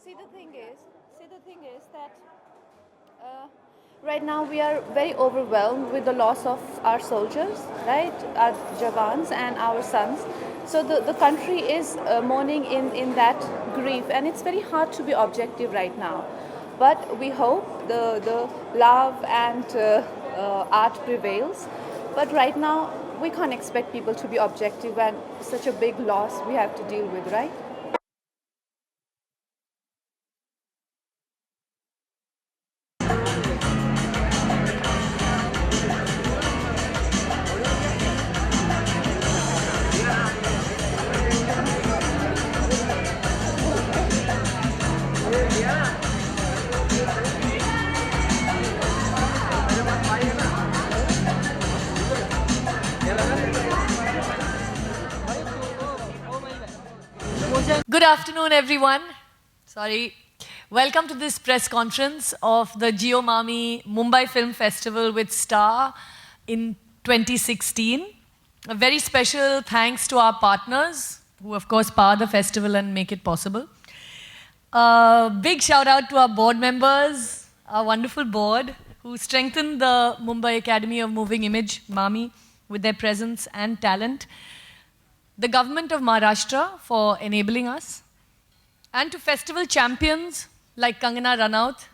See, the thing is that uh, right now we are very overwhelmed with the loss of our soldiers, right? Our Jawans and our sons. So the country is mourning in that grief, and it's very hard to be objective right now. But we hope the love and art prevails. But right now, we can't expect people to be objective and such a big loss we have to deal with, right? Good afternoon, everyone. Sorry. Welcome to this press conference of the Jio Mami Mumbai Film Festival with Star in 2016. A very special thanks to our partners, who of course power the festival and make it possible. Big shout out to our board members, our wonderful board, who strengthened the Mumbai Academy of Moving Image, MAMI, with their presence and talent. The government of Maharashtra for enabling us, and to festival champions like Kangana Ranaut.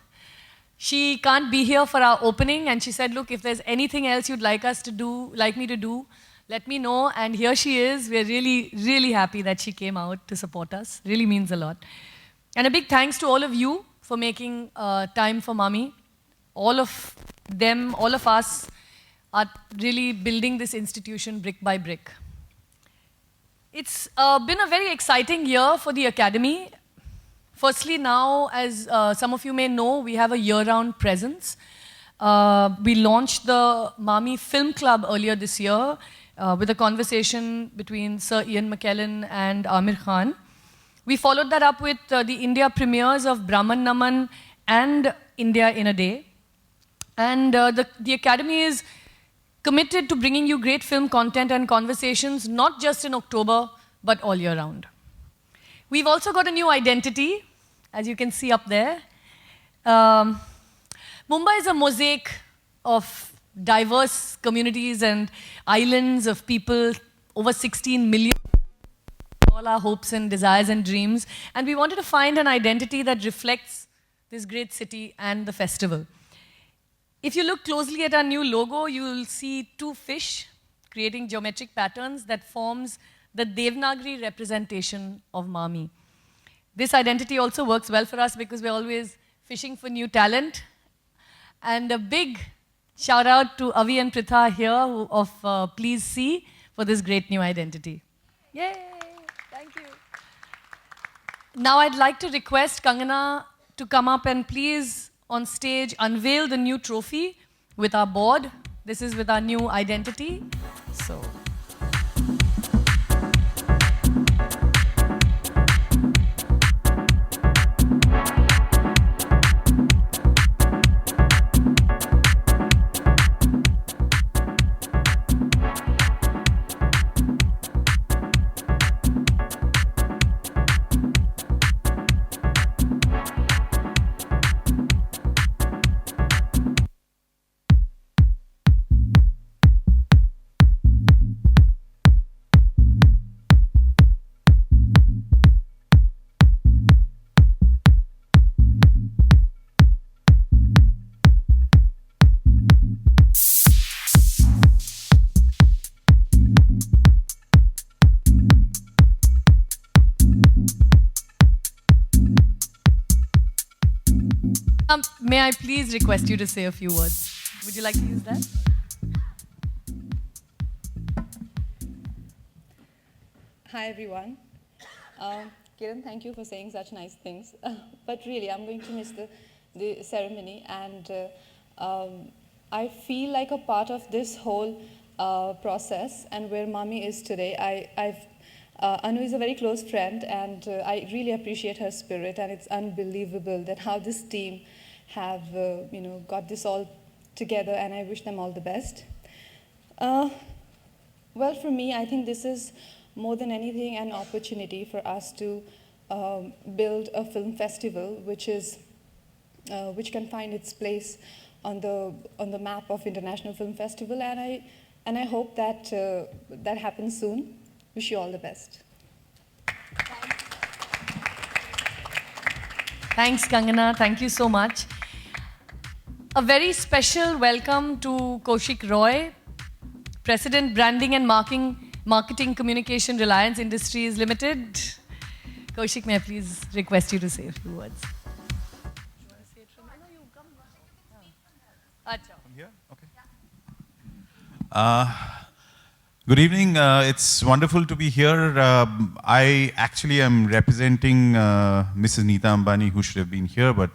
She can't be here for our opening, and she said, look, if there's anything else you'd like me to do, let me know. And here she is. We're really, really happy that she came out to support us. Really means a lot. And a big thanks to all of you for making time for Mami. All of them, all of us are really building this institution brick by brick. It's been a very exciting year for the Academy. Firstly, now, as some of you may know, we have a year-round presence. We launched the Mami Film Club earlier this year with a conversation between Sir Ian McKellen and Amir Khan. We followed that up with the India premieres of Brahman Naman and India in a Day. And the Academy is committed to bringing you great film content and conversations, not just in October, but all year round. We've also got a new identity, as you can see up there. Mumbai is a mosaic of diverse communities and islands of people, over 16 million, all our hopes and desires and dreams. And we wanted to find an identity that reflects this great city and the festival. If you look closely at our new logo, you will see two fish creating geometric patterns that forms the Devanagari representation of Mami. This identity also works well for us because we're always fishing for new talent. And a big shout out to Avi and Pritha here of Please See for this great new identity. Yay! Thank you. Now I'd like to request Kangana to come up and please on stage unveil the new trophy with our board. This is with our new identity. So. May I please request you to say a few words? Would you like to use that? Hi, everyone. Kiran, thank you for saying such nice things. But really, I'm going to miss the ceremony. And I feel like a part of this whole process and where Mami is today. Anu is a very close friend, and I really appreciate her spirit. And it's unbelievable that how this team have got this all together, and I wish them all the best. Well, for me, I think this is more than anything an opportunity for us to build a film festival which can find its place on the map of International Film Festival, and I hope that that happens soon. Wish you all the best. Thanks, Kangana. Thank you so much. A very special welcome to Kaushik Roy, President, Branding and Marketing Communication, Reliance Industries Limited. Kaushik, may I please request you to say a few words? You want to say it from here? No, you come. Acha. From here? Okay. Good evening. It's wonderful to be here. I actually am representing Mrs. Neeta Ambani, who should have been here, but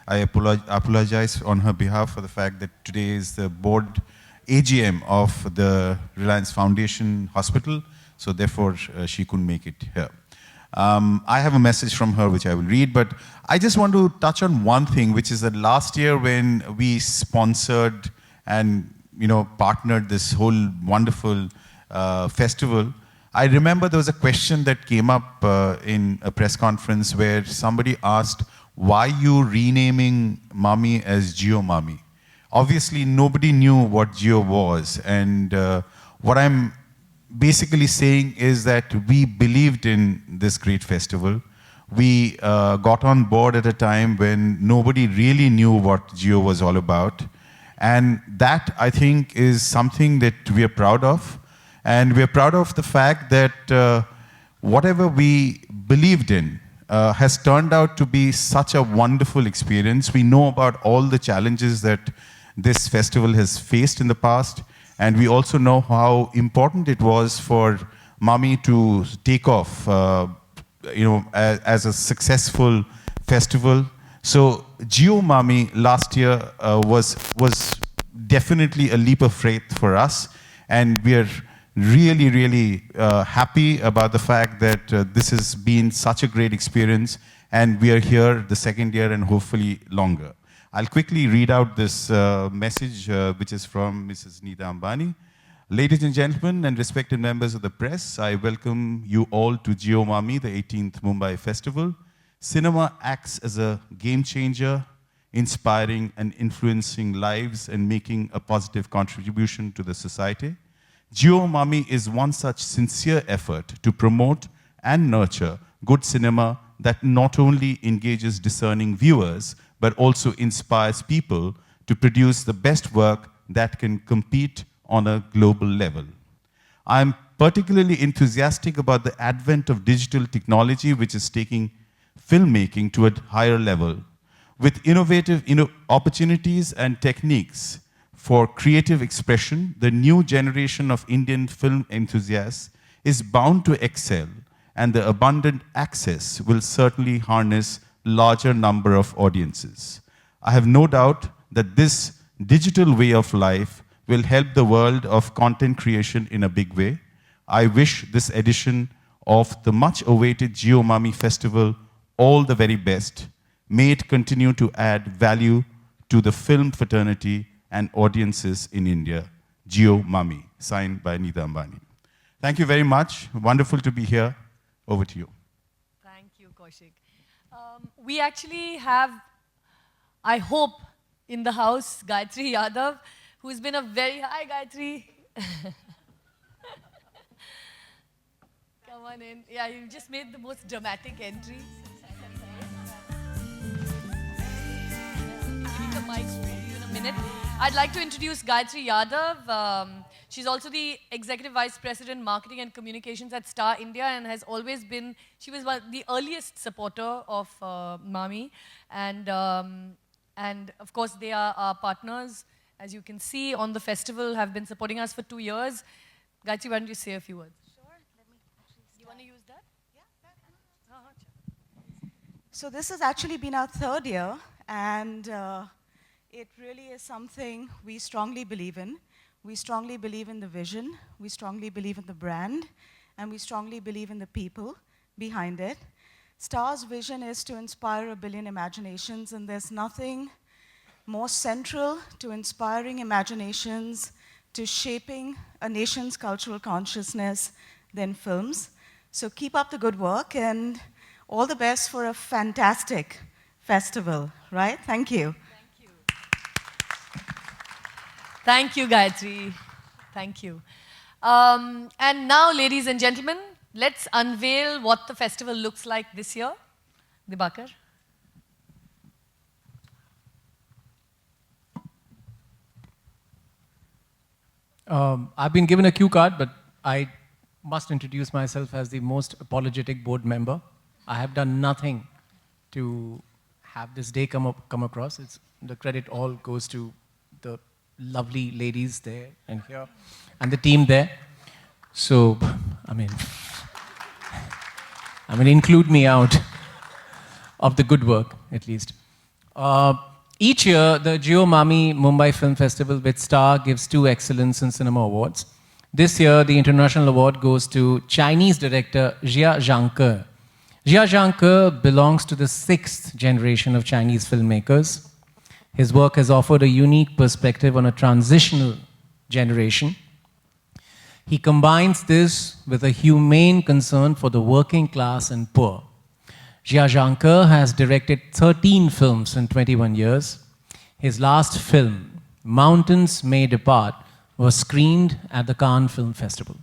I apologize on her behalf for the fact that today is the board AGM of the Reliance Foundation Hospital, so therefore she couldn't make it here. I have a message from her which I will read, but I just want to touch on one thing, which is that last year when we sponsored and partnered this whole wonderful festival, I remember there was a question that came up in a press conference where somebody asked, why you renaming Mami as Jio Mami? Obviously, nobody knew what Jio was, and what I'm basically saying is that we believed in this great festival. We got on board at a time when nobody really knew what Jio was all about. And that, I think, is something that we are proud of. And we are proud of the fact that whatever we believed in has turned out to be such a wonderful experience. We know about all the challenges that this festival has faced in the past. And we also know how important it was for Mami to take off, as a successful festival. So Jio Mami last year was definitely a leap of faith for us, and we are really, really happy about the fact that this has been such a great experience, and we are here the second year and hopefully longer. I'll quickly read out this message, which is from Mrs. Neeta Ambani. Ladies and gentlemen and respected members of the press, I welcome you all to Jio Mami, the 18th Mumbai Festival. Cinema acts as a game changer, inspiring and influencing lives and making a positive contribution to the society. Jio Mami is one such sincere effort to promote and nurture good cinema that not only engages discerning viewers, but also inspires people to produce the best work that can compete on a global level. I'm particularly enthusiastic about the advent of digital technology, which is taking filmmaking to a higher level. With innovative opportunities and techniques for creative expression, the new generation of Indian film enthusiasts is bound to excel, and the abundant access will certainly harness larger number of audiences. I have no doubt that this digital way of life will help the world of content creation in a big way. I wish this edition of the much-awaited Jio Mami Festival all the very best. May it continue to add value to the film fraternity and audiences in India. Jio Mami, signed by Neeta Ambani. Thank you very much. Wonderful to be here. Over to you. Thank you, Kaushik. We actually have, I hope, in the house, Gayatri Yadav, who's been a very, hi Gayatri. Come on in. Yeah, you just made the most dramatic entry. Giving the mic to you in a minute. I'd like to introduce Gayatri Yadav. She's also the Executive Vice President, Marketing and Communications at Star India, and has always been, she was the earliest supporter of Mami. And of course, they are our partners, as you can see, on the festival, have been supporting us for 2 years. Gayatri, why don't you say a few words? Sure, let me actually start. You want to use that? Yeah. So this has actually been our 3rd year, and it really is something we strongly believe in. We strongly believe in the vision, we strongly believe in the brand, and we strongly believe in the people behind it. Star's vision is to inspire 1 billion imaginations, and there's nothing more central to inspiring imaginations, to shaping a nation's cultural consciousness than films. So keep up the good work, and All the best for a fantastic festival, right? Thank you. Thank you, Gayatri. Thank you. And now, ladies and gentlemen, let's unveil what the festival looks like this year. Dibakar. I've been given a cue card, but I must introduce myself as the most apologetic board member. I have done nothing to have this day come across. The credit all goes to the lovely ladies there and here, and the team there. So, I mean, include me out of the good work, at least. Each year, the Jio Mami Mumbai Film Festival with Star gives 2 Excellence in Cinema awards. This year, the international award goes to Chinese director Jia Zhangke. Jia Zhangke belongs to the 6th generation of Chinese filmmakers. His work has offered a unique perspective on a transitional generation. He combines this with a humane concern for the working class and poor. Jia Zhangke has directed 13 films in 21 years. His last film, Mountains May Depart, was screened at the Cannes Film Festival.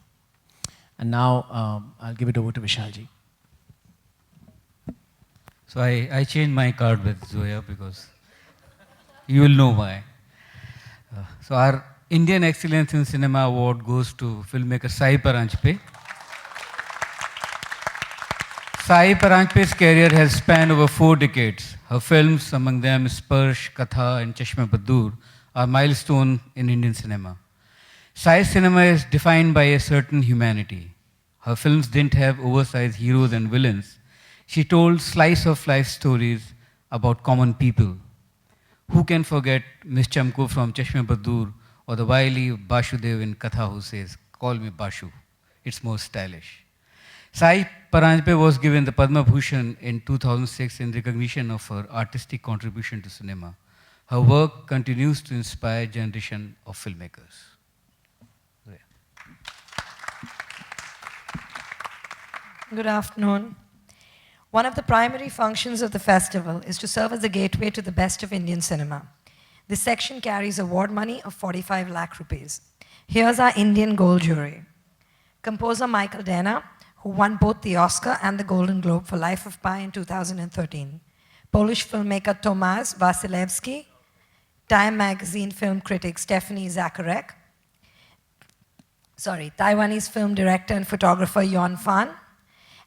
And now I'll give it over to Vishalji. So I changed my card with Zoya because you will know why. So our Indian Excellence in Cinema Award goes to filmmaker Sai Paranjpe. Sai Paranjpe's career has spanned over 4 decades. Her films, among them Sparsh, Katha and Chashme Badur, are milestone in Indian cinema. Sai's cinema is defined by a certain humanity. Her films didn't have oversized heroes and villains. She told slice-of-life stories about common people. Who can forget Miss Chamko from Chashme Badur or the wily Bashudev in Katha who says, "Call me Bashu, it's more stylish." Sai Paranjpe was given the Padma Bhushan in 2006 in recognition of her artistic contribution to cinema. Her work continues to inspire a generation of filmmakers. Good afternoon. One of the primary functions of the festival is to serve as a gateway to the best of Indian cinema. This section carries award money of 45 lakh rupees. Here's our Indian Gold jury. Composer Michael Dana, who won both the Oscar and the Golden Globe for Life of Pi in 2013. Polish filmmaker Tomasz Wasilewski, Time magazine film critic Stephanie Zacharek, Taiwanese film director and photographer Yon Fan,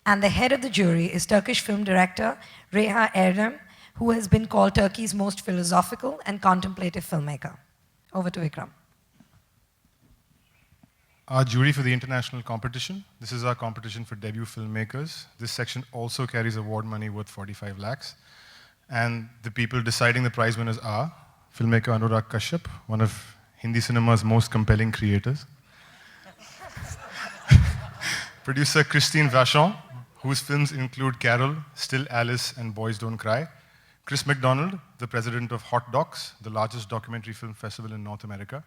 and the head of the jury is Turkish film director Reha Erdem, who has been called Turkey's most philosophical and contemplative filmmaker. Over to Vikram. Our jury for the international competition. This is our competition for debut filmmakers. This section also carries award money worth 45 lakhs. And the people deciding the prize winners are filmmaker Anurag Kashyap, one of Hindi cinema's most compelling creators. Producer Christine Vachon, whose films include Carol, Still Alice, and Boys Don't Cry. Chris McDonald, the president of Hot Docs, the largest documentary film festival in North America.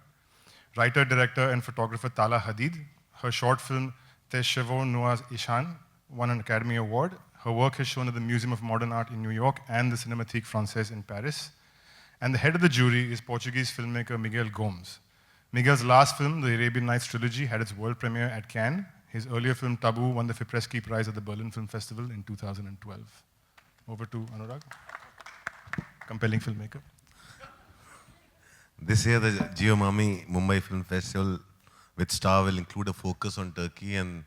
Writer, director, and photographer Tala Hadid. Her short film Tes Chevaux Noirs Ishan won an Academy Award. Her work is shown at the Museum of Modern Art in New York and the Cinémathèque Française in Paris. And the head of the jury is Portuguese filmmaker Miguel Gomes. Miguel's last film, the Arabian Nights trilogy, had its world premiere at Cannes. His earlier film, Taboo, won the Fipresci Prize at the Berlin Film Festival in 2012. Over to Anurag, compelling filmmaker. This year, the Jio Mami Mumbai Film Festival with Star will include a focus on Turkey, and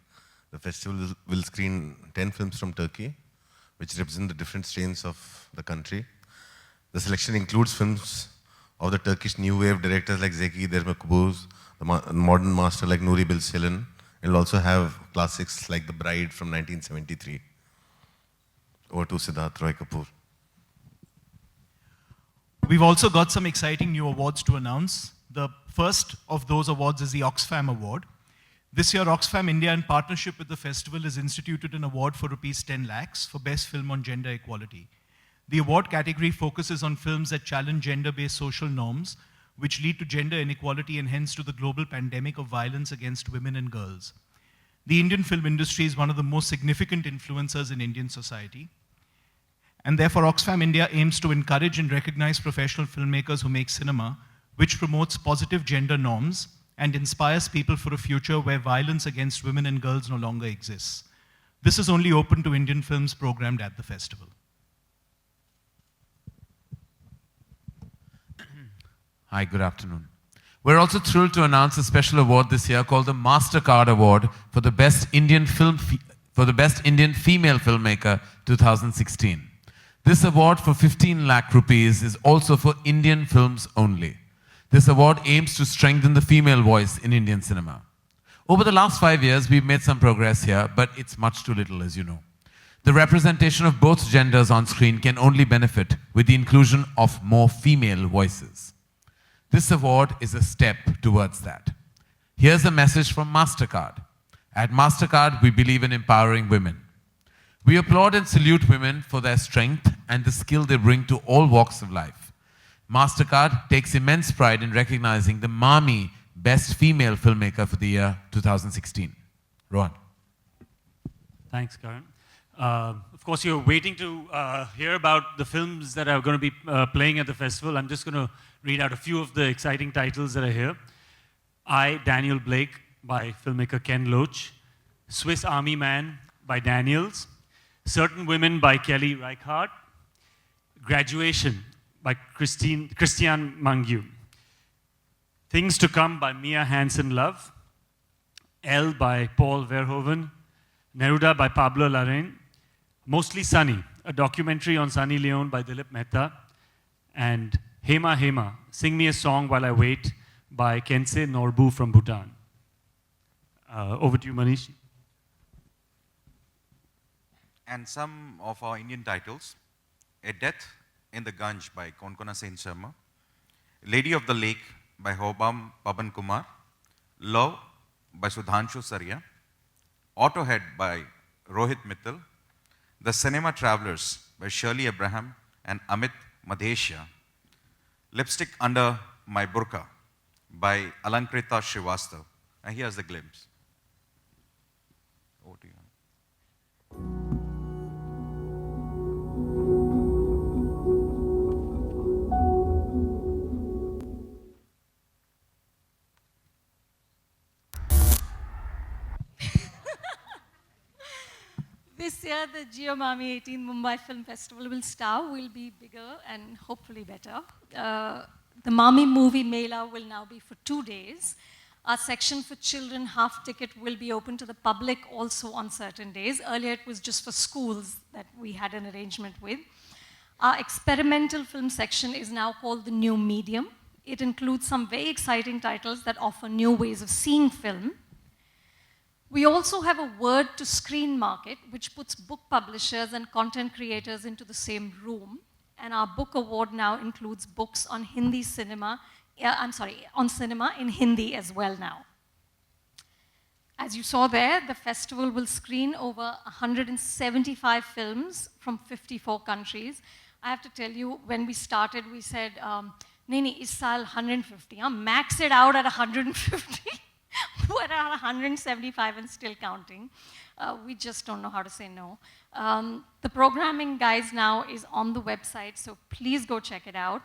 the festival will screen 10 films from Turkey, which represent the different strains of the country. The selection includes films of the Turkish new wave directors like Zeki Demirkubuz, the modern master like Nuri Bilge. It will also have classics like The Bride from 1973. Over to Siddharth Roy Kapoor. We've also got some exciting new awards to announce. The first of those awards is the Oxfam Award. This year, Oxfam India, in partnership with the festival, has instituted an award for rupees 10 lakhs for Best Film on Gender Equality. The award category focuses on films that challenge gender-based social norms, which lead to gender inequality and hence to the global pandemic of violence against women and girls. the Indian film industry is one of the most significant influencers in Indian society. And therefore, Oxfam India aims to encourage and recognize professional filmmakers who make cinema, which promotes positive gender norms and inspires people for a future where violence against women and girls no longer exists. This is only open to Indian films programmed at the festival. Hi, good afternoon. We're also thrilled to announce a special award this year called the MasterCard Award for the Best Indian Female Filmmaker 2016. This award for 15 lakh rupees is also for Indian films only. This award aims to strengthen the female voice in Indian cinema. Over the last 5 years, we've made some progress here, but it's much too little, as you know. The representation of both genders on screen can only benefit with the inclusion of more female voices. This award is a step towards that. Here's a message from MasterCard. At MasterCard, we believe in empowering women. We applaud and salute women for their strength and the skill they bring to all walks of life. MasterCard takes immense pride in recognizing the MAMI Best Female Filmmaker for the year 2016. Rohan. Thanks, Karan. Of course, you're waiting to hear about the films that are going to be playing at the festival. I'm just going to read out a few of the exciting titles that are here. I, Daniel Blake, by filmmaker Ken Loach. Swiss Army Man by Daniels. Certain Women by Kelly Reichardt. Graduation by Christian Mangiu. Things to Come by Mia Hansen-Love. Elle by Paul Verhoeven. Neruda by Pablo Larraín. Mostly Sunny, a documentary on Sunny Leone by Dilip Mehta. And Hema Hema, Sing Me a Song While I Wait by Kensei Norbu from Bhutan. Over to you, Manish. And some of our Indian titles: A Death in the Ganj by Konkona Sen Sharma, Lady of the Lake by Hobam Paban Kumar, Love by Sudhanshu Sarya, Autohead by Rohit Mittal, The Cinema Travelers by Shirley Abraham and Amit Madhesha, Lipstick Under My Burqa by Alankrita Srivastav. And here's the glimpse. Over to you. This year, the Geomami 18 Mumbai Film Festival will be bigger and hopefully better. The Mami Movie Mela will now be for 2 days. Our section for children, half ticket, will be open to the public also on certain days. Earlier, it was just for schools that we had an arrangement with. Our experimental film section is now called The New Medium. It includes some very exciting titles that offer new ways of seeing film. We also have a word to screen market, which puts book publishers and content creators into the same room. And our book award now includes books on Hindi cinema, on cinema in Hindi as well now. As you saw there, the festival will screen over 175 films from 54 countries. I have to tell you, when we started, we said, Nini, is saal 150, max it out at 150. We're at 175 and still counting. We just don't know how to say no. The programming, guys, now is on the website, so please go check it out.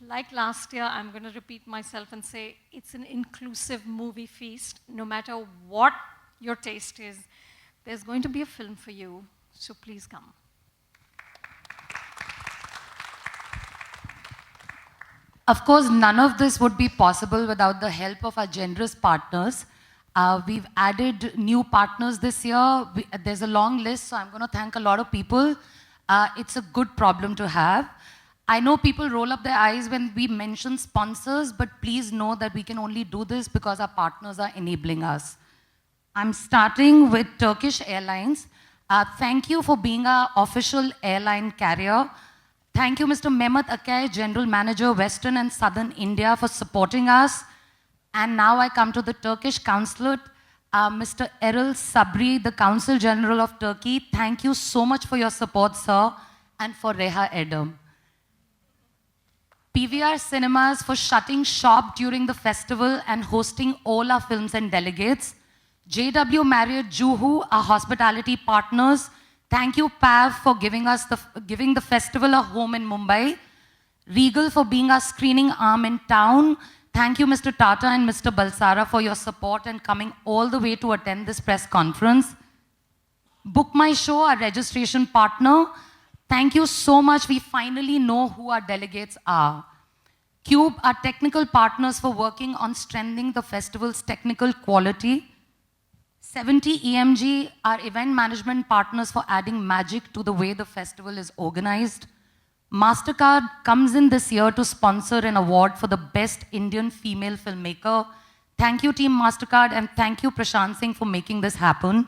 Like last year, I'm going to repeat myself and say it's an inclusive movie feast. No matter what your taste is, there's going to be a film for you, so please come. Of course, none of this would be possible without the help of our generous partners. We've added new partners this year. There's a long list, so I'm going to thank a lot of people. It's a good problem to have. I know people roll up their eyes when we mention sponsors, but please know that we can only do this because our partners are enabling us. I'm starting with Turkish Airlines. Thank you for being our official airline carrier. Thank you, Mr. Mehmet Akay, General Manager, Western and Southern India, for supporting us. And now I come to the Turkish Consulate. Mr. Erol Sabri, the Consul General of Turkey, thank you so much for your support, sir, and for Reha Edom. PVR Cinemas for shutting shop during the festival and hosting all our films and delegates. JW Marriott Juhu, our hospitality partners. Thank you, PAV, for giving the festival a home in Mumbai. Regal for being our screening arm in town. Thank you, Mr. Tata and Mr. Balsara, for your support and coming all the way to attend this press conference. Book My Show, our registration partner. Thank you so much. We finally know who our delegates are. Cube, our technical partners for working on strengthening the festival's technical quality. 70 EMG, our event management partners for adding magic to the way the festival is organized. MasterCard comes in this year to sponsor an award for the best Indian female filmmaker. Thank you, Team MasterCard, and thank you, Prashant Singh, for making this happen.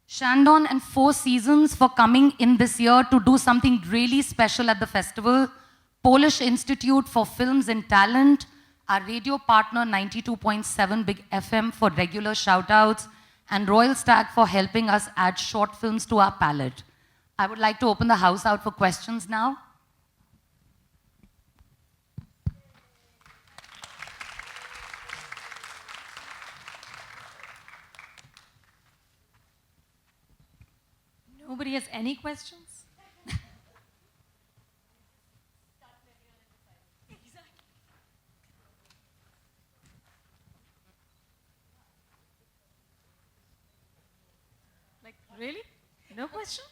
Shandon and Four Seasons for coming in this year to do something really special at the festival. Polish Institute for Films and Talent, our radio partner 92.7 Big FM for regular shoutouts, and Royal Stag for helping us add short films to our palette. I would like to open the house out for questions now. Nobody has any questions? Like, really? No question?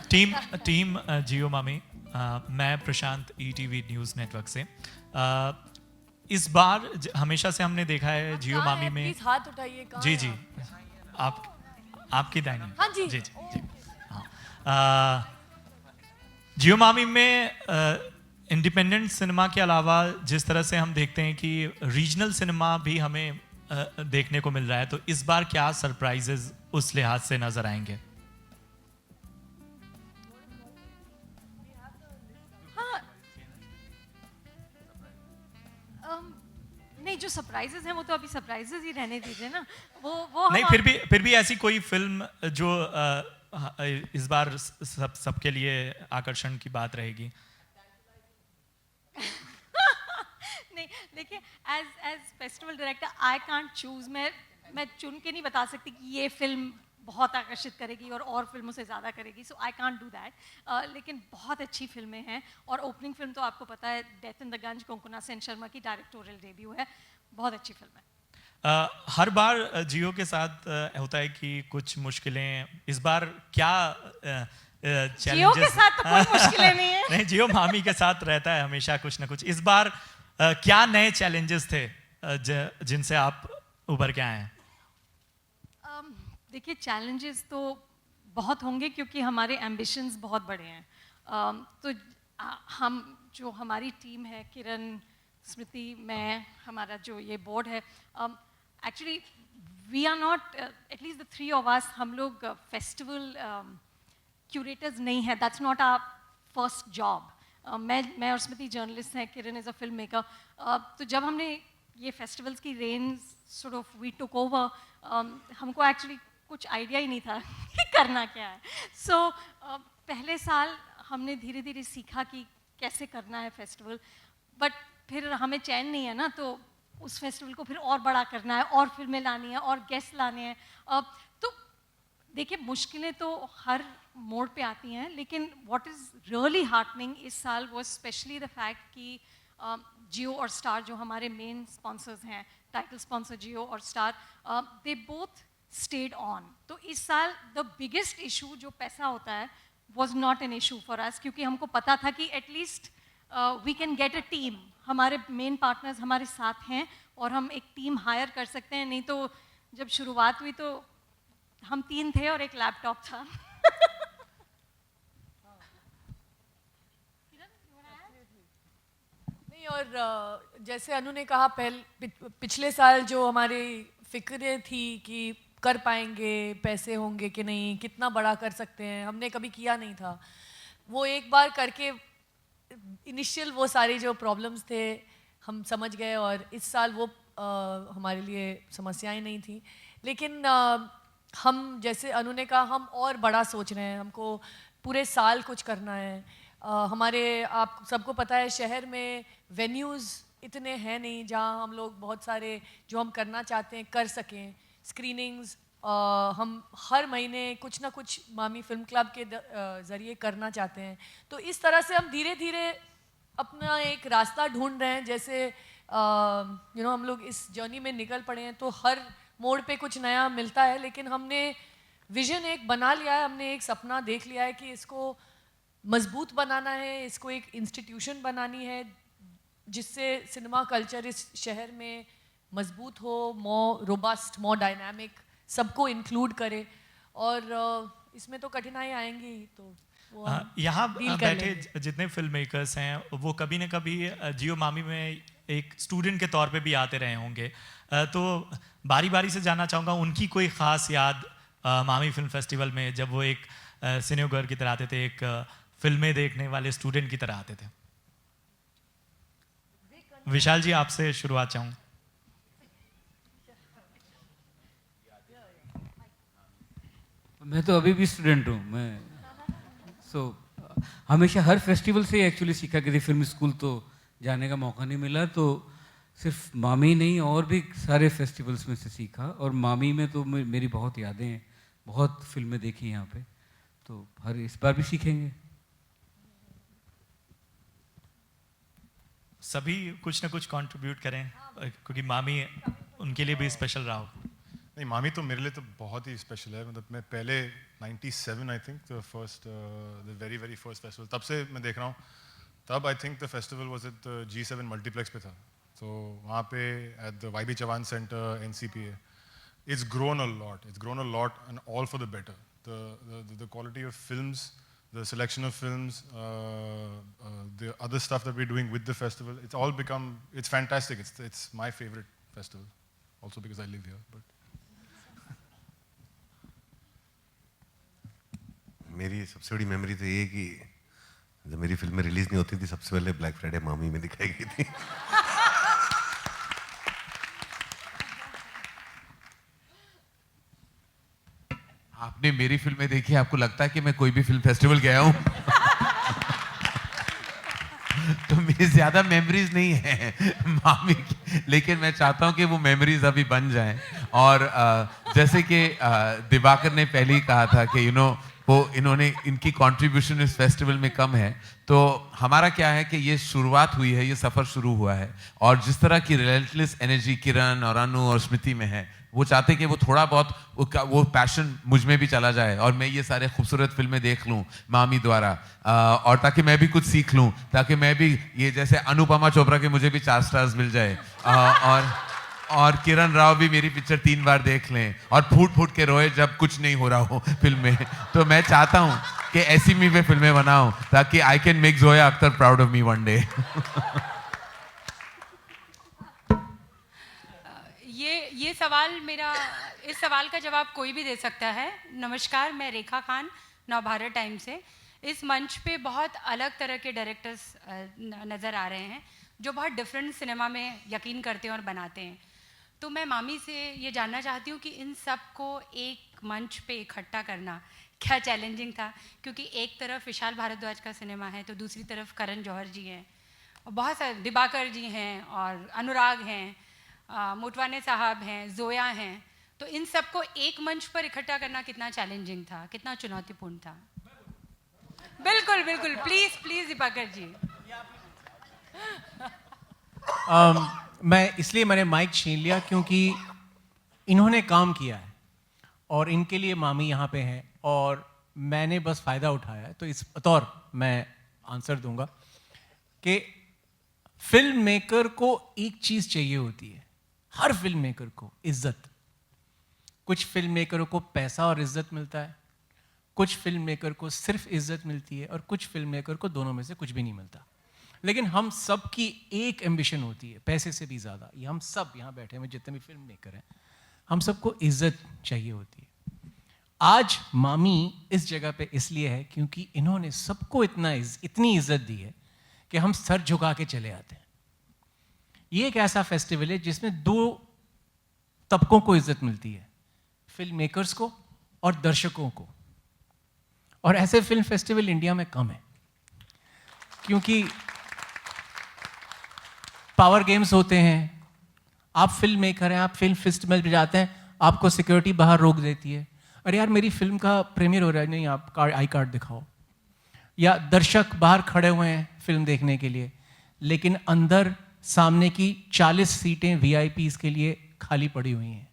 Team Jio MAMI, मैं प्रशांत ETV news network से। इस बार हमेशा से हमने देखा है जियो मामी में, हाथ उठाइए, जी जी, आपकी दाहिनी, हाँ जी जी जी, हाँ, जियो मामी में इंडिपेंडेंट सिनेमा के अलावा जिस तरह से हम देखते हैं कि रीजनल सिनेमा भी हमें देखने को मिल रहा है, तो इस बार क्या सरप्राइजेस उस लिहाज से नजर आएंगे? नहीं, जो सरप्राइजेस हैं वो तो अभी सरप्राइजेस ही रहने दीजिए ना। वो नहीं, फिर भी ऐसी कोई फिल्म जो इस बार सबके लिए आकर्षण की बात रहेगी? नहीं, देखिए, as festival director I can't choose. मैं चुन के नहीं बता सकती कि ये फिल्म बहुत आकर्षित करेगी और फिल्मों से ज़्यादा करेगी, सो आई कांट डू दैट। लेकिन बहुत अच्छी फिल्में हैं, और ओपनिंग फिल्म तो आपको पता है, डेथ इन द गंज, कोंकणा सेन शर्मा की डायरेक्टोरियल डेब्यू है, बहुत अच्छी फिल्म है। हर बार जियो के साथ होता है कि कुछ मुश्किलें, इस बार क्या जियो के साथ तो कोई मुश्किलें नहीं है। नहीं, जियो मामी के साथ रहता है हमेशा कुछ ना कुछ। इस बार क्या नए चैलेंजेस थे जिनसे आप उभर के आए हैं? देखिए, चैलेंजेस तो बहुत होंगे क्योंकि हमारे एम्बिशंस बहुत बड़े हैं। तो जो हमारी टीम है, किरण, स्मृति, मैं, हमारा जो ये बोर्ड है, actually we are not, at least the three of us, हम लोग फेस्टिवल क्यूरेटर्स नहीं हैं। That's not our first job. मैं और स्मृति जर्नलिस्ट हैं, Kiran is a film maker. तो जब हमने ये फेस्टिवल्स की range sort of we took over, हमको एक्चुअली कुछ आइडिया ही नहीं था कि करना क्या है। सो पहले साल हमने धीरे धीरे सीखा कि कैसे करना है फेस्टिवल, बट फिर हमें चैन नहीं है ना, तो उस फेस्टिवल को फिर और बड़ा करना है, और फिल्में लानी है, और गेस्ट लाने हैं। तो देखिए, मुश्किलें तो हर मोड़ पे आती हैं, लेकिन व्हाट इज़ रियली हार्टनिंग इस साल वो स्पेशली द फैक्ट कि जियो और स्टार, जो हमारे मेन स्पॉन्सर्स हैं, टाइटल स्पॉन्सर जियो और star, they both stayed on. तो इस साल द बिगेस्ट इशू जो पैसा होता है was not an issue for us, क्योंकि हमको पता था कि at least we can get a team. हमारे मेन पार्टनर्स हमारे साथ हैं और हम एक टीम हायर कर सकते हैं। नहीं तो जब शुरुआत हुई तो हम 3 थे और एक लैपटॉप था। नहीं, और जैसे अनु ने कहा, पिछले साल जो हमारी फिक्रें थी कि कर पाएंगे, पैसे होंगे कि नहीं, कितना बड़ा कर सकते हैं, हमने कभी किया नहीं था। वो एक बार करके इनिशियल वो सारी जो प्रॉब्लम्स थे हम समझ गए, और इस साल वो हमारे लिए समस्याएं नहीं थी। लेकिन हम, जैसे अनु ने कहा, हम और बड़ा सोच रहे हैं, हमको पूरे साल कुछ करना है। हमारे आप सबको पता है शहर में वेन्यूज़ इतने हैं नहीं जहाँ हम लोग बहुत सारे जो हम करना चाहते हैं कर सकें. स्क्रीनिंग्स हम हर महीने कुछ ना कुछ मामी फिल्म क्लब के ज़रिए करना चाहते हैं. तो इस तरह से हम धीरे धीरे अपना एक रास्ता ढूंढ रहे हैं. जैसे हम लोग इस जर्नी में निकल पड़े हैं तो हर मोड़ पे कुछ नया मिलता है, लेकिन हमने विजन एक बना लिया है, हमने एक सपना देख लिया है कि इसको मजबूत बनाना है, इसको एक इंस्टीट्यूशन बनानी है जिससे सिनेमा कल्चर इस शहर में मजबूत हो, मोर रोबस्ट, मोर डायनामिक, सबको इंक्लूड करे. और इसमें तो कठिनाई आएंगी तो यहाँ बैठे जितने फिल्म मेकर्स हैं वो कभी ना कभी जियो मामी में एक स्टूडेंट के तौर पे भी आते रहे होंगे. तो बारी बारी से जानना चाहूँगा उनकी कोई ख़ास याद मामी फिल्म फेस्टिवल में, जब वो एक सिनेगर की तरह आते थे, एक फिल्में देखने वाले स्टूडेंट की तरह आते थे. विशाल जी, आपसे शुरुआत चाहूँ. मैं तो अभी भी स्टूडेंट हूँ. मैं हमेशा हर फेस्टिवल से एक्चुअली सीखा. किसी फिल्म स्कूल तो जाने का मौका नहीं मिला, तो सिर्फ मामी नहीं और भी सारे फेस्टिवल्स में से सीखा. और मामी में तो मेरी बहुत यादें हैं, बहुत फिल्में देखी यहाँ पे, तो हर इस बार भी सीखेंगे. सभी कुछ ना कुछ कंट्रीब्यूट करें क्योंकि मामी उनके लिए भी स्पेशल रहा हो. नहीं, मामी तो मेरे लिए तो बहुत ही स्पेशल है. मतलब मैं पहले 97 I think the very very first festival, तब से मैं देख रहा हूँ. तब I think the festival was at G7 multiplex पे था, तो वहाँ पे at the YB Chavan centre NCPA. It's grown a lot and all for the better. The quality of films, the selection of films, the other stuff that we're doing with the festival, it's fantastic. It's my favorite festival, also because I live here. But मेरी सबसे बड़ी memory तो ये कि जब मेरी फिल्में release नहीं होती थी, सबसे पहले ब्लैक फ्राइडे मामी में दिखाई गई थी. आपने मेरी फिल्में देखी, आपको लगता है कि मैं कोई भी फिल्म फेस्टिवल गया हूं? तो मेरी ज्यादा मेमोरीज नहीं है मामी की, लेकिन मैं चाहता हूं कि वो मेमोरीज अभी बन जाएं. और जैसे कि दिवाकर ने पहले ही कहा था कि वो इनकी कंट्रीब्यूशन इस फेस्टिवल में कम है, तो हमारा क्या है कि ये शुरुआत हुई है, ये सफ़र शुरू हुआ है. और जिस तरह की रिलेंटलेस एनर्जी किरण और अनु और स्मृति में है, वो चाहते कि वो थोड़ा बहुत वो पैशन मुझ में भी चला जाए और मैं ये सारे खूबसूरत फिल्में देख लूँ मामी द्वारा, और ताकि मैं भी कुछ सीख लूँ, ताकि मैं भी ये जैसे अनुपमा चोपड़ा के मुझे भी 4 स्टार्स मिल जाए, और किरण राव भी मेरी पिक्चर 3 बार देख लें और फूट फूट के रोए जब कुछ नहीं हो रहा हो फिल्म में. तो मैं चाहता हूँ कि ऐसी मैं फिल्में बनाऊँ ताकि I can make Zoya Akhtar proud of me one day. ये सवाल इस सवाल का जवाब कोई भी दे सकता है. नमस्कार, मैं रेखा खान, नवभारत टाइम से. इस मंच पे बहुत अलग तरह के डायरेक्टर्स नज़र आ रहे हैं जो बहुत डिफरेंट सिनेमा में यकीन करते हैं और बनाते हैं. तो मैं मामी से ये जानना चाहती हूँ कि इन सब को एक मंच पे इकट्ठा करना क्या चैलेंजिंग था, क्योंकि एक तरफ विशाल भारद्वाज का सिनेमा है तो दूसरी तरफ करण जौहर जी हैं, और बहुत सारे दिबाकर जी हैं और अनुराग हैं, मोटवाने साहब हैं, जोया हैं. तो इन सबको एक मंच पर इकट्ठा करना कितना चैलेंजिंग था, कितना चुनौतीपूर्ण था? बिल्कुल बिल्कुल, प्लीज दिबाकर जी. मैं इसलिए मैंने माइक छीन लिया क्योंकि इन्होंने काम किया है और इनके लिए मामी यहाँ पे हैं और मैंने बस फ़ायदा उठाया है. तो इस बतौर मैं आंसर दूंगा कि फिल्म मेकर को एक चीज़ चाहिए होती है, हर फिल्म मेकर को इज्जत. कुछ फिल्म मेकरों को पैसा और इज्जत मिलता है, कुछ फिल्म मेकर को सिर्फ इज्जत मिलती है और कुछ फिल्म मेकर को दोनों में से कुछ भी नहीं मिलता. लेकिन हम सब की एक एम्बिशन होती है, पैसे से भी ज़्यादा. ये हम सब यहाँ बैठे हुए जितने भी फिल्म मेकर हैं, हम सबको इज्जत चाहिए होती है. आज मामी इस जगह पे इसलिए है क्योंकि इन्होंने सबको इतनी इज्जत दी है कि हम सर झुका के चले आते हैं. ये एक ऐसा फेस्टिवल है जिसमें 2 तबकों को इज्जत मिलती है, फिल्म मेकर्स को और दर्शकों को. और ऐसे फिल्म फेस्टिवल इंडिया में कम है. क्योंकि पावर गेम्स होते हैं, आप फिल्म मेकर हैं, आप फिल्म फेस्टिवल पे जाते हैं, आपको सिक्योरिटी बाहर रोक देती है, अरे यार मेरी फिल्म का प्रीमियर हो रहा है, नहीं आप आई कार्ड दिखाओ। या दर्शक बाहर खड़े हुए हैं फिल्म देखने के लिए, लेकिन अंदर सामने की 40 सीटें वीआईपीज़ के लिए खाली पड़ी हुई हैं।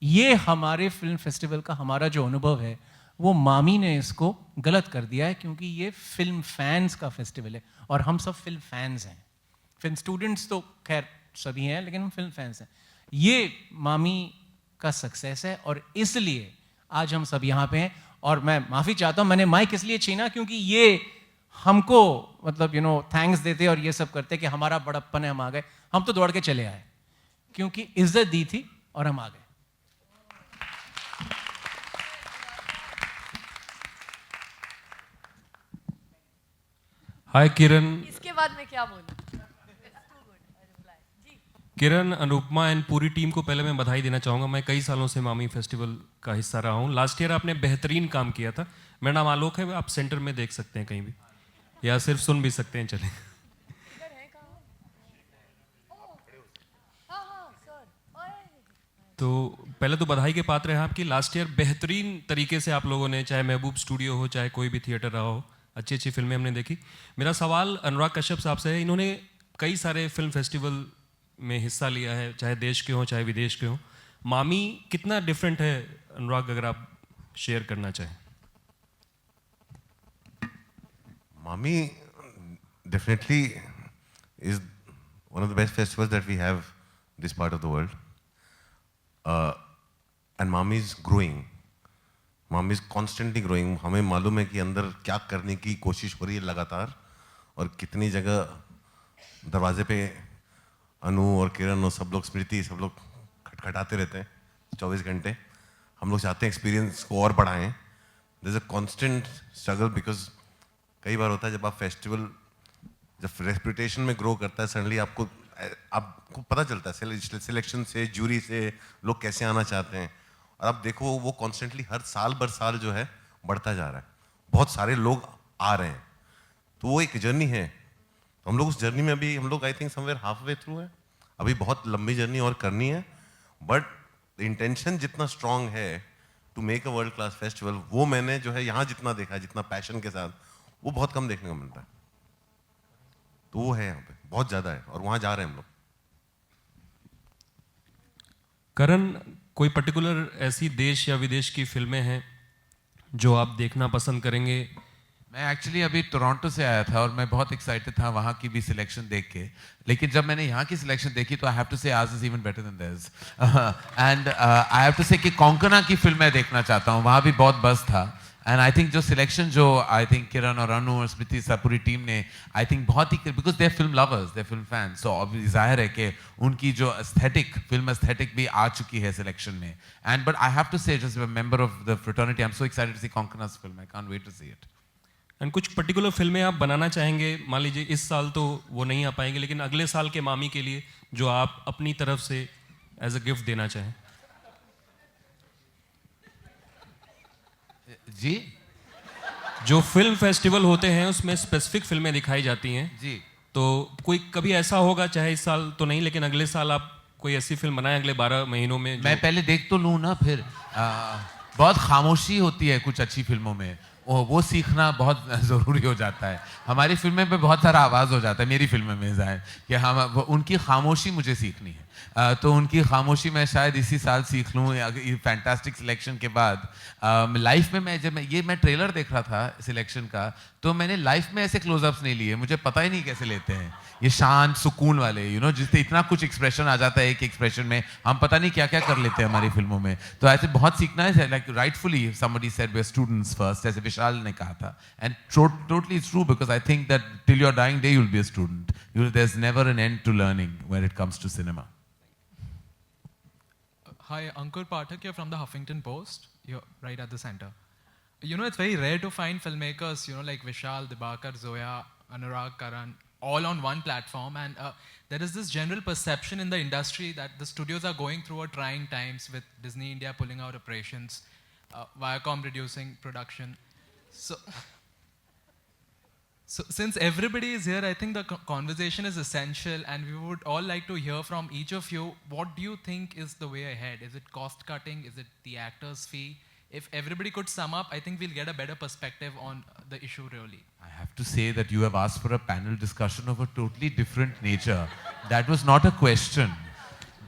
ये हमारे फिल्म फेस्टिवल का हमारा जो अनुभव है, वो मामी ने इसको गलत कर दिया है, क्योंकि ये फिल्म फैंस का फेस्टिवल है और हम सब फिल्म फैंस हैं। फिल्म स्टूडेंट्स तो खैर सभी हैं, लेकिन हम फिल्म फैंस हैं। ये मामी का सक्सेस है और इसलिए आज हम सब यहाँ पे हैं। और मैं माफ़ी चाहता हूँ, मैंने माइक इसलिए छीना क्योंकि ये हमको मतलब थैंक्स देते और ये सब करते कि हमारा बड़प्पन है, हम आ गए। हम तो दौड़ के चले आए क्योंकि इज्जत दी थी और हम आ गए। हाय किरण। इसके बाद मैं क्या बोलूं? किरण, अनुपमा एंड पूरी टीम को पहले मैं बधाई देना चाहूँगा। मैं कई सालों से मामी फेस्टिवल का हिस्सा रहा हूँ। लास्ट ईयर आपने बेहतरीन काम किया था। मेरा नाम आलोक है, आप सेंटर में देख सकते हैं कहीं भी, या सिर्फ सुन भी सकते हैं, चलें। तो पहले तो बधाई के पात्र हैं आपकी। लास्ट ईयर बेहतरीन तरीके से आप लोगों ने, चाहे महबूब स्टूडियो हो, चाहे कोई भी थिएटर रहा हो, अच्छी अच्छी फिल्में हमने देखी। मेरा सवाल अनुराग कश्यप साहब से है। इन्होंने कई सारे फिल्म फेस्टिवल में हिस्सा लिया है, चाहे देश के हों चाहे विदेश के हों। मामी कितना डिफरेंट है अनुराग, अगर आप शेयर करना चाहें? Mami definitely is one of the best festivals that we have this part of the world. And Mami is growing. Mami is constantly growing. हमें मालूम है कि अंदर क्या करने की कोशिश हो रही है लगातार, और कितनी जगह दरवाजे पे अनु और किरण और सब लोग, स्मृति, सब लोग खटखटाते रहते हैं 24 घंटे। हम लोग चाहते हैं एक्सपीरियंस को और बढ़ाएं। There's a constant struggle because कई बार होता है जब आप फेस्टिवल, जब रेपुटेशन में ग्रो करता है, सडनली आपको पता चलता है सिलेक्शन से, जूरी से लोग कैसे आना चाहते हैं, और आप देखो वो कॉन्स्टेंटली हर साल बर साल जो है बढ़ता जा रहा है। बहुत सारे लोग आ रहे हैं, तो वो एक जर्नी है। तो हम लोग उस जर्नी में अभी हम लोग I think somewhere half way through है। अभी बहुत लंबी जर्नी और करनी है, बट इंटेंशन जितना स्ट्रांग है to make a world class festival, वो मैंने जो है यहाँ जितना देखा है, जितना पैशन के साथ, वो बहुत कम देखने को मिलता है। तो वो है यहाँ पे बहुत ज्यादा है, और वहां जा रहे हैं हम लोग। करण, कोई पर्टिकुलर ऐसी देश या विदेश की फिल्में हैं जो आप देखना पसंद करेंगे? मैं एक्चुअली अभी टोरंटो से आया था और मैं बहुत एक्साइटेड था वहाँ की भी सिलेक्शन देख के, लेकिन जब मैंने यहाँ की सिलेक्शन देखी तो I have to say ours is even better than this, and I have to say कि कोंकणा की फिल्म मैं देखना चाहता हूँ, वहाँ भी बहुत बज़ था। एंड आई थिंक जो सिलेक्शन जो आई थिंक किरण और अनु और स्मृति सा पूरी टीम ने, आई थिंक बहुत ही, because they are film lovers, they are film fans, so जाहिर है कि उनकी जो एस्थेटिक, फिल्म एस्थेटिक भी आ चुकी है सिलेक्शन में। And but I have to say just a member of the fraternity, I am so excited to see Konkana's film, I can't wait to see it. And कुछ पर्टिकुलर फिल्में आप बनाना चाहेंगे, मान लीजिए इस साल तो वो नहीं आ पाएंगे, लेकिन अगले साल के मामी के लिए जो आप अपनी तरफ से एज अ गिफ्ट देना चाहें? जी, जो फिल्म फेस्टिवल होते हैं उसमें स्पेसिफिक फिल्में दिखाई जाती हैं जी, तो कोई कभी ऐसा होगा, चाहे इस साल तो नहीं लेकिन अगले साल आप कोई ऐसी फिल्म बनाएं अगले 12 महीनों में? मैं पहले देख तो लूँ ना, फिर बहुत खामोशी होती है कुछ अच्छी फिल्मों में, वो सीखना बहुत ज़रूरी हो जाता है। हमारी फिल्में पे बहुत सारा आवाज़ हो जाता है, मेरी फिल्में में ज़ाहिर कि हम उनकी खामोशी मुझे सीखनी है, तो उनकी खामोशी मैं शायद इसी साल सीख लूँ फैंटास्टिक सिलेक्शन के बाद। लाइफ में मैं जब मैं ट्रेलर देख रहा था सिलेक्शन का, तो मैंने लाइफ में ऐसे क्लोजअप्स नहीं लिए, मुझे पता ही नहीं कैसे लेते हैं ये शांत सुकून वाले, जिससे इतना कुछ एक्सप्रेशन आ जाता है एक एक्सप्रेशन में, हम पता नहीं क्या क्या कर लेते हैं हमारी फिल्मों में। तो ऐसे बहुत सीखना है, like rightfully somebody said we are students first, जैसे विशाल ने कहा था, and totally it's true, because I think that till your dying day you will be a student, there is never an end to learning when it comes to cinema. Hi, Ankur Pathak here from the Huffington Post. You're right at the center. It's very rare to find filmmakers, like Vishal, Dibakar, Zoya, Anurag, Karan, all on one platform. And there is this general perception in the industry that the studios are going through a trying times with Disney India pulling out operations, Viacom reducing production. So since everybody is here, I think the conversation is essential, and we would all like to hear from each of you. What do you think is the way ahead? Is it cost cutting? Is it the actor's fee? If everybody could sum up, I think we'll get a better perspective on the issue really. I have to say that you have asked for a panel discussion of a totally different nature. That was not a question.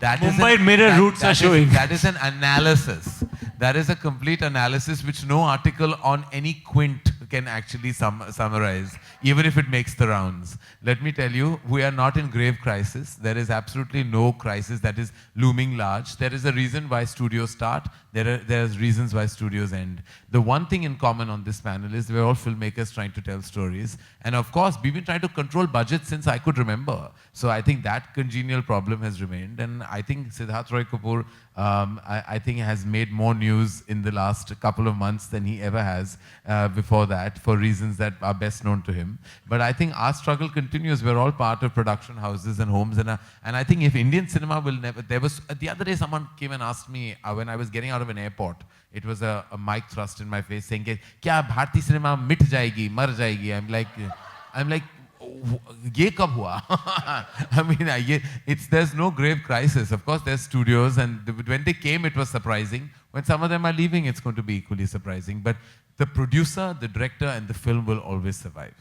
That is Mumbai Mirror roots are showing. That is an analysis. That is a complete analysis which no article on any quint can actually summarize, even if it makes the rounds. Let me tell you, we are not in grave crisis. There is absolutely no crisis that is looming large. There is a reason why studios start. There's reasons why studios end. The one thing in common on this panel is we're all filmmakers trying to tell stories. And of course, we've been trying to control budgets since I could remember. So I think that congenial problem has remained. And I think Siddharth Roy Kapoor, I think has made more news in the last couple of months than he ever has before that, for reasons that are best known to him. But I think our struggle continues. We're all part of production houses and homes. And I think if Indian cinema will never... the other day someone came and asked me when I was getting out of an airport, it was a mic thrust in my face saying, "Kya Bharti cinema mit jayegi, mar jayegi?" I'm like, ye kab hua? I mean, there's no grave crisis. Of course, there's studios, and when they came, it was surprising. When some of them are leaving, it's going to be equally surprising. But the producer, the director, and the film will always survive.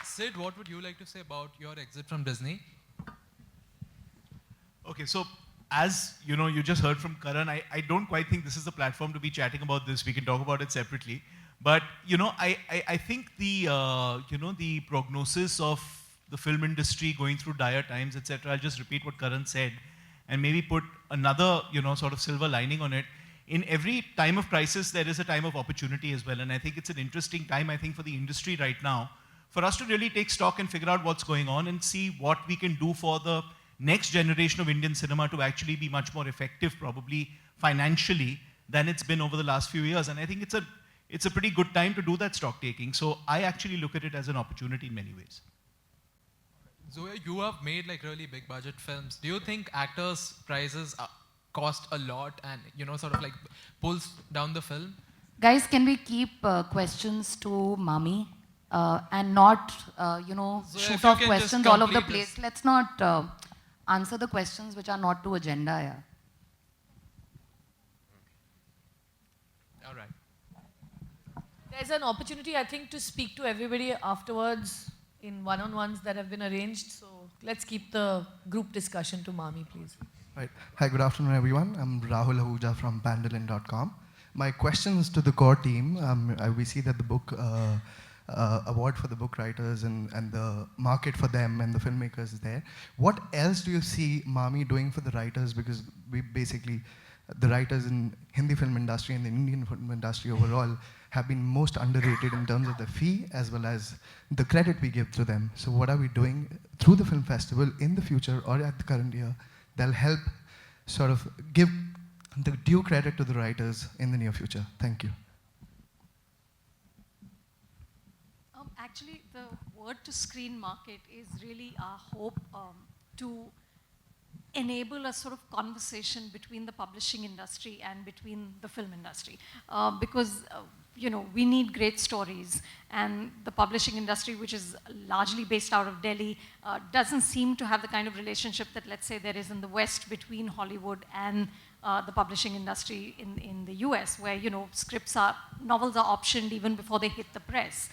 Sid, what would you like to say about your exit from Disney? Okay, so as you know, you just heard from Karan, I don't quite think this is the platform to be chatting about this. We can talk about it separately. But I think the prognosis of the film industry going through dire times, etc. I'll just repeat what Karan said, and maybe put another sort of silver lining on it. In every time of crisis, there is a time of opportunity as well, and I think it's an interesting time, I think, for the industry right now, for us to really take stock and figure out what's going on and see what we can do for the next generation of Indian cinema to actually be much more effective, probably financially, than it's been over the last few years. And I think it's a pretty good time to do that stock taking. So I actually look at it as an opportunity in many ways. Zoya, you have made like really big budget films. Do you think actors' prices cost a lot and sort of like pulls down the film? Guys, can we keep questions to Mami and not shoot off questions all over the place? Let's not answer the questions which are not to agenda. Yeah. All right. There's an opportunity, I think, to speak to everybody afterwards in one-on-ones that have been arranged. So let's keep the group discussion to Mami, please. Right. Hi, good afternoon, everyone. I'm Rahul Ahuja from Pandalin.com. My question is to the core team. We see that the book award for the book writers and the market for them and the filmmakers is there. What else do you see Mami doing for the writers? Because we basically, the writers in Hindi film industry and the Indian film industry overall have been most underrated in terms of the fee as well as the credit we give to them. So what are we doing through the film festival in the future or at the current year that'll help sort of give the due credit to the writers in the near future? Thank you. Actually, the word-to-screen market is really our hope to enable a sort of conversation between the publishing industry and between the film industry. Because, we need great stories, and the publishing industry, which is largely based out of Delhi, doesn't seem to have the kind of relationship that, let's say, there is in the West between Hollywood and the publishing industry in the US, where novels are optioned even before they hit the press.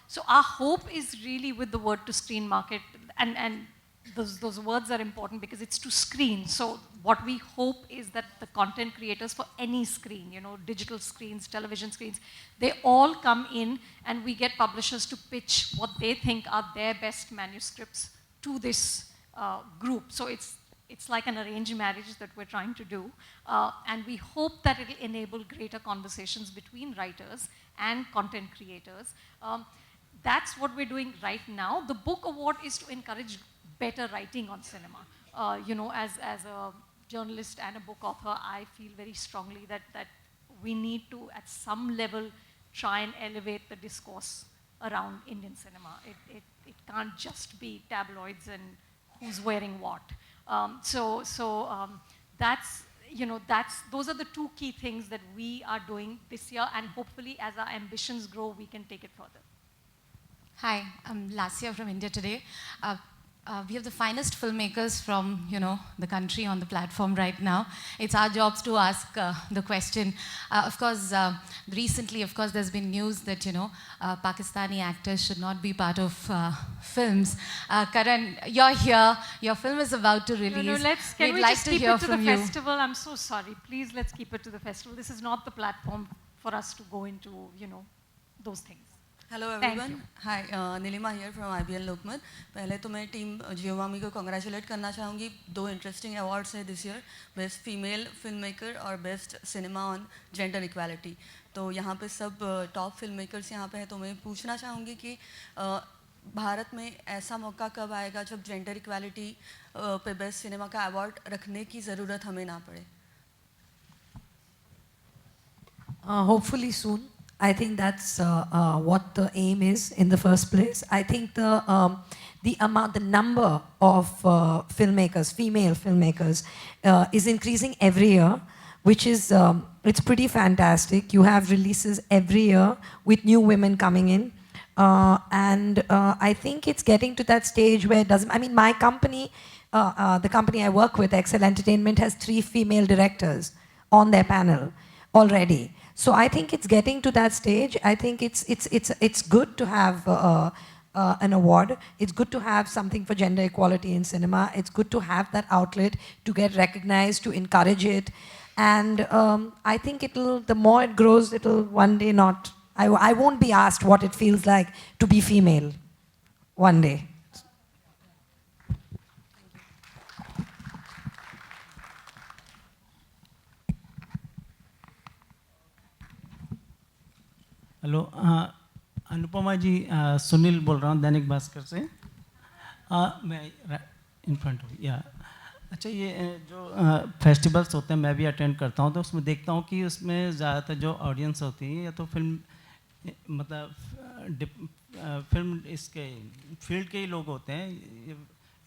So our hope is really with the word-to-screen market, and those words are important because it's to screen. So what we hope is that the content creators for any screen, digital screens, television screens, they all come in and we get publishers to pitch what they think are their best manuscripts to this group. So it's like an arranged marriage that we're trying to do. And we hope that it'll enable greater conversations between writers and content creators. That's what we're doing right now. The book award is to encourage better writing on cinema. As a journalist and a book author, I feel very strongly that we need to, at some level, try and elevate the discourse around Indian cinema. It can't just be tabloids and who's wearing what. That's, those are the two key things that we are doing this year, and hopefully as our ambitions grow, we can take it further. Hi, I'm Lasya from India Today. We have the finest filmmakers from, the country on the platform right now. It's our jobs to ask the question. Of course, recently, there's been news that, Pakistani actors should not be part of films. Karan, you're here. Your film is about to release. Can we like just to keep hear it to the from you. festival? I'm so sorry. Please, let's keep it to the festival. This is not the platform for us to go into, those things. Hello Thank everyone you. Hi Neelima here from IBN Lokmat. पहले तो मैं team Jio मामी को congratulate करना चाहूँगी. 2 interesting awards हैं this year, best female film maker और best cinema on gender equality. तो यहाँ पे सब टॉप फिल्म मेकर्स यहाँ पे हैं. तो मैं पूछना चाहूँगी कि भारत में ऐसा मौका कब आएगा जब जेंडर इक्वालिटी पे बेस्ट सिनेमा का अवार्ड रखने की ज़रूरत हमें ना पड़े? Hopefully soon. I think that's what the aim is in the first place. I think the number of filmmakers, female filmmakers, is increasing every year, which is it's pretty fantastic. You have releases every year with new women coming in, and I think it's getting to that stage where it doesn't. I mean, my company, the company I work with, Excel Entertainment, has 3 female directors on their panel already. So I think it's getting to that stage. I think it's good to have an award. It's good to have something for gender equality in cinema. It's good to have that outlet to get recognized, to encourage it. And I think the more it grows, it'll one day not. I won't be asked what it feels like to be female one day. Hello, Anupama ji, Sunil बोल रहा हूँ दैनिक भास्कर से. मैं in front of या अच्छा, ये जो festivals होते हैं मैं भी अटेंड करता हूँ, तो उसमें देखता हूँ कि उसमें ज़्यादातर जो ऑडियंस होती है या तो फिल्म फिल्म इसके फील्ड के ही लोग होते हैं,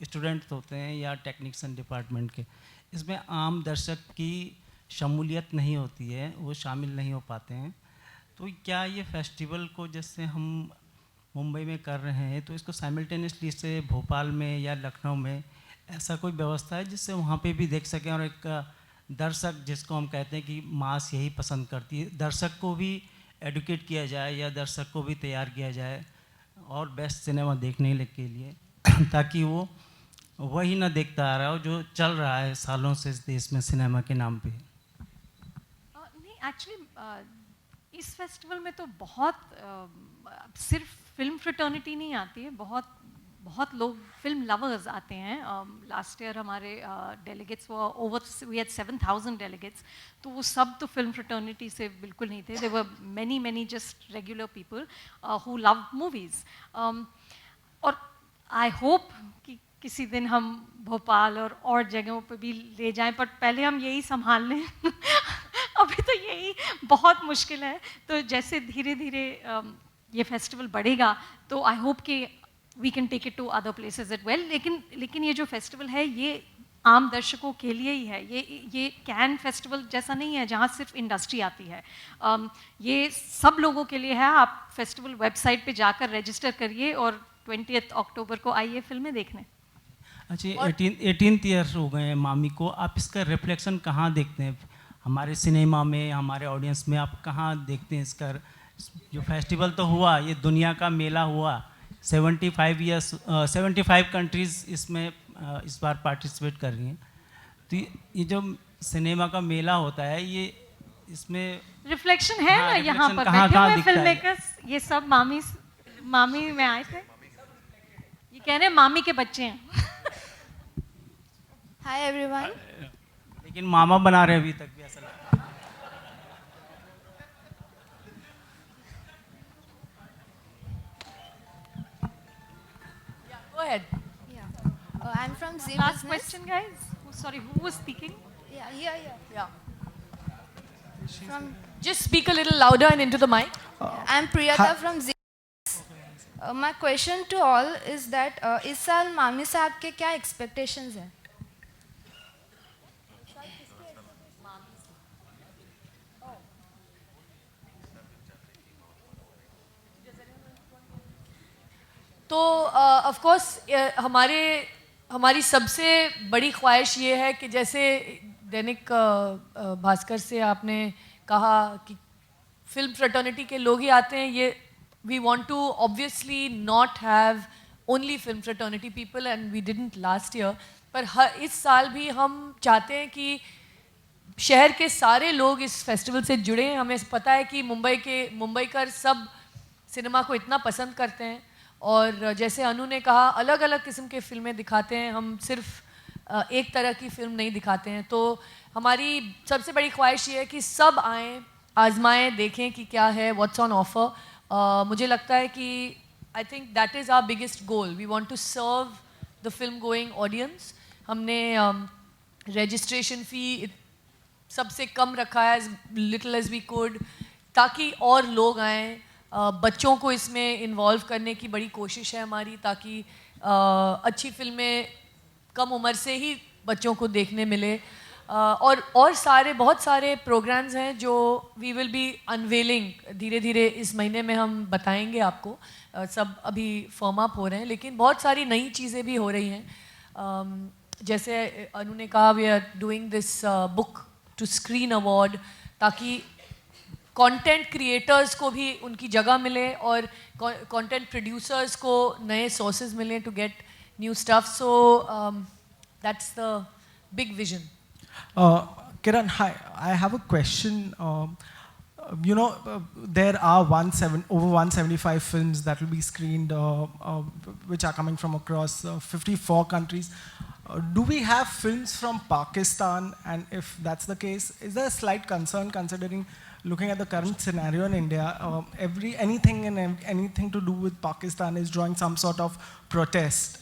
स्टूडेंट्स होते हैं या टेक्निशियन डिपार्टमेंट के. इसमें आम दर्शक की शमूलियत नहीं होती है, वो शामिल नहीं हो पाते हैं. तो क्या ये फेस्टिवल को जैसे हम मुंबई में कर रहे हैं, तो इसको साइमल्टेनियसली से भोपाल में या लखनऊ में ऐसा कोई व्यवस्था है जिससे वहाँ पे भी देख सकें, और एक दर्शक जिसको हम कहते हैं कि मास यही पसंद करती है, दर्शक को भी एडुकेट किया जाए या दर्शक को भी तैयार किया जाए और बेस्ट सिनेमा देखने के लिए, ताकि वो वही ना देखता आ रहा हो जो चल रहा है सालों से इस देश में सिनेमा के नाम पे. नहीं, एक्चुअली इस फेस्टिवल में तो बहुत सिर्फ फिल्म फ्रेटर्निटी नहीं आती है, बहुत लोग फिल्म लवर्स आते हैं. लास्ट ईयर हमारे डेलीगेट्स वी हैड 7,000 डेलीगेट्स, तो वो सब तो फिल्म फ्रेटर्निटी से बिल्कुल नहीं थे. There were many just regular people who love movies. और आई होप कि किसी दिन हम भोपाल और जगहों पे भी ले जाएं, पर पहले हम यही संभाल लें. अभी तो यही बहुत मुश्किल है. तो जैसे धीरे धीरे ये फेस्टिवल बढ़ेगा, तो आई होप कि we can take it to other places as well. लेकिन ये जो फेस्टिवल है ये आम दर्शकों के लिए ही है. ये कैन फेस्टिवल जैसा नहीं है जहाँ सिर्फ इंडस्ट्री आती है. ये सब लोगों के लिए है. आप फेस्टिवल वेबसाइट पे जाकर रजिस्टर करिए और 20 अक्टूबर को आइए फिल्में देखने. अच्छा, 18th ईयर हो गए हैं मामी को, आप इसका रिफ्लेक्शन कहाँ देखते हैं हमारे सिनेमा में, हमारे ऑडियंस में? आप कहाँ देखते हैं इसका? जो फेस्टिवल तो हुआ, ये दुनिया का मेला हुआ, 75 कंट्रीज़ इसमें इस बार पार्टिसिपेट कर रही हैं. तो ये जो सिनेमा का मेला होता है, ये इसमें रिफ्लेक्शन है ना. यहाँ पर कहाँ बैठे हुए दिखता फिल्म है? मेकर्स ये सब मामी में आए थे. ये कह रहे हैं मामी के बच्चे हैं. Hi everyone. लेकिन मामा बना रहे अभी तक भी ऐसा लगता है. Go ahead. Yeah. I'm from Z Last Business. question, guys. Sorry, who was speaking? Yeah. From Just speak a little louder and into the mic. I'm Priyata from Z. My question to all is that इस साल मामी साहब के क्या expectations हैं? तो of course हमारी सबसे बड़ी ख्वाहिश ये है कि जैसे दैनिक भास्कर से आपने कहा कि फिल्म फ्रेटर्निटी के लोग ही आते हैं, ये we want to obviously not have only film fraternity people and we didn't last year, पर इस साल भी हम चाहते हैं कि शहर के सारे लोग इस फेस्टिवल से जुड़े हैं। हमें पता है कि मुंबईकर सब सिनेमा को इतना पसंद करते हैं और जैसे अनु ने कहा अलग अलग किस्म के फिल्में दिखाते हैं, हम सिर्फ एक तरह की फिल्म नहीं दिखाते हैं। तो हमारी सबसे बड़ी ख्वाहिश ये है कि सब आएँ, आजमाएं, देखें कि क्या है, व्हाट्स ऑन ऑफर। मुझे लगता है कि I think that is our biggest goal, we want to serve the film going audience. हमने रजिस्ट्रेशन फ़ी सबसे कम रखा है, as little as we could, ताकि और लोग आएँ। बच्चों को इसमें इन्वॉल्व करने की बड़ी कोशिश है हमारी, ताकि अच्छी फिल्में कम उम्र से ही बच्चों को देखने मिले। और बहुत सारे प्रोग्राम्स हैं जो वी विल बी अनवेलिंग धीरे धीरे इस महीने में हम बताएंगे आपको। सब अभी फॉर्म अप हो रहे हैं, लेकिन बहुत सारी नई चीज़ें भी हो रही हैं। जैसे अनु ने कहा we are doing this book to screen award, ताकि कंटेंट क्रिएटर्स को भी उनकी जगह मिले और कंटेंट प्रोड्यूसर्स को नए सोर्सेज मिले to get new stuff. So that's the big vision. Kiran, hi. I have a question. There are over 175 films that will be screened, which are coming from across 54 countries. Do we have films from Pakistan? And if that's the case, is there a slight concern considering looking at the current scenario in India? Anything to do with Pakistan is drawing some sort of protest.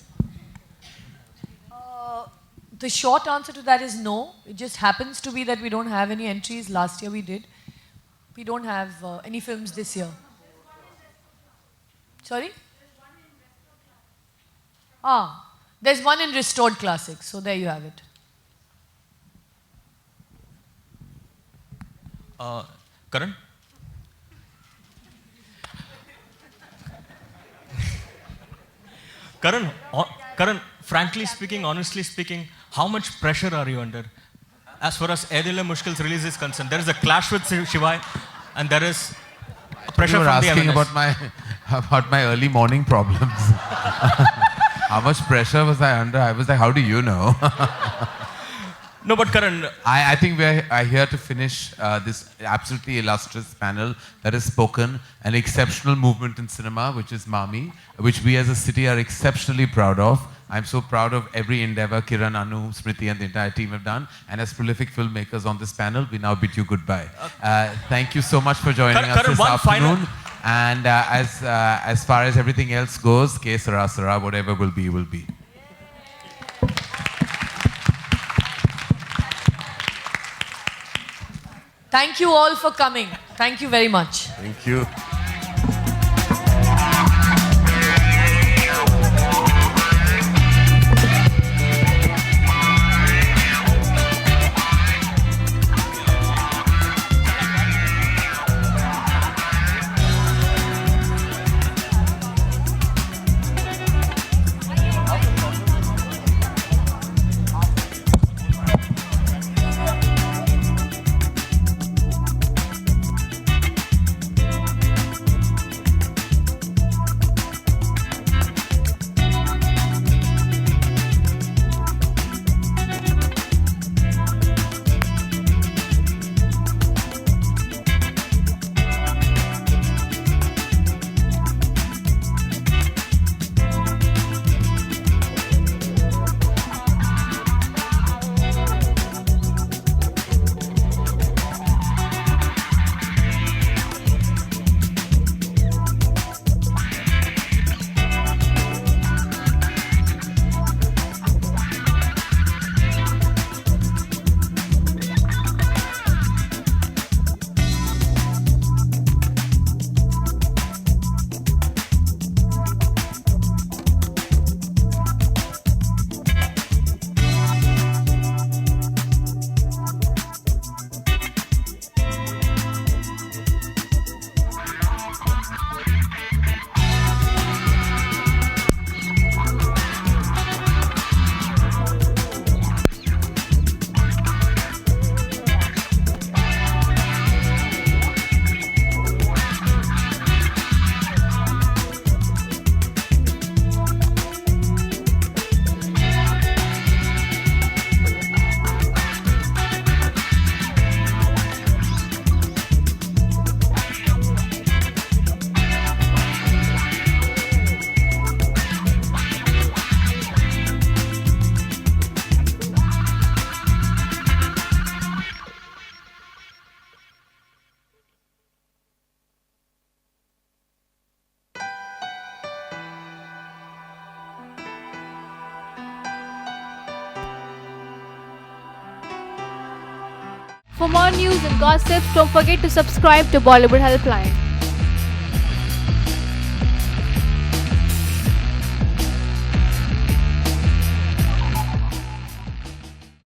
The short answer to that is no. It just happens to be that we don't have any entries. Last year we did. We don't have any films this year. Sorry? There's one in Restored Classics. So there you have it. Karan? Karan, frankly speaking, honestly speaking, how much pressure are you under? As far as Ae Dil Hai Mushkil's release is concerned, there is a clash with Shivai and there is pressure you were from the asking M&S. about my early morning problems. How much pressure was I under? I was like, how do you know? No, but Karan, I think we're here to finish this absolutely illustrious panel that has spoken an exceptional movement in cinema, which is Mami, which we as a city are exceptionally proud of. I'm so proud of every endeavor Kiran, Anu, Smriti and the entire team have done. And as prolific filmmakers on this panel, we now bid you goodbye. Thank you so much for joining us Karan, this one afternoon. And as far as everything else goes, Ke Sara Sara, whatever will be, will be. Thank you all for coming. Thank you very much. Thank you. For more news and gossips, don't forget to subscribe to Bollywood Helpline.